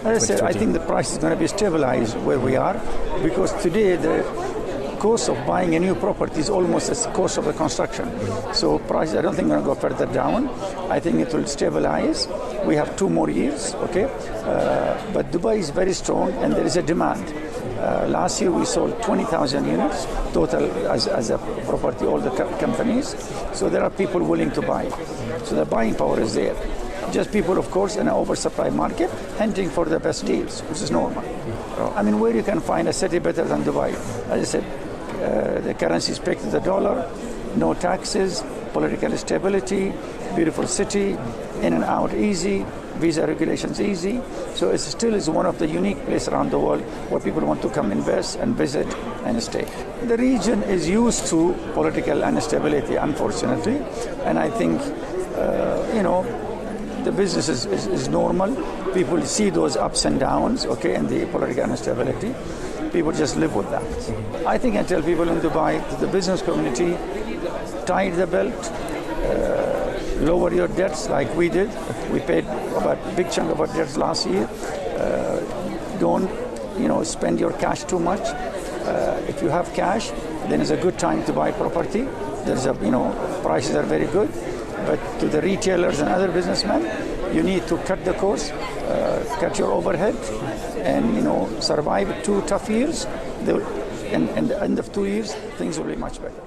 As I said, I think the price is going to be stabilized where we are, because today the cost of buying a new property is almost the cost of the construction. So prices, I don't think, are going to go further down. I think it will stabilize. We have 2 more years, okay? But Dubai is very strong, and there is a demand. Last year we sold 20,000 units total as a property, all the companies. So there are people willing to buy. So the buying power is there. Just people, of course, in an oversupply market, hunting for the best deals, which is normal. I mean, where you can find a city better than Dubai? As I said, the currency is pegged to the dollar, no taxes, political stability, beautiful city, in and out easy, visa regulations easy. So it still is one of the unique places around the world where people want to come invest and visit and stay. The region is used to political instability, unfortunately, and I think, the business is normal. People see those ups and downs, okay, and the political instability. People just live with that. I think I tell people in Dubai, to the business community, tighten the belt, lower your debts like we did. We paid about a big chunk of our debts last year. Don't, spend your cash too much. If you have cash, then it's a good time to buy property. There's prices are very good. But to the retailers and other businessmen, you need to cut the cost, cut your overhead, and survive 2 tough years. And at the end of 2 years, things will be much better.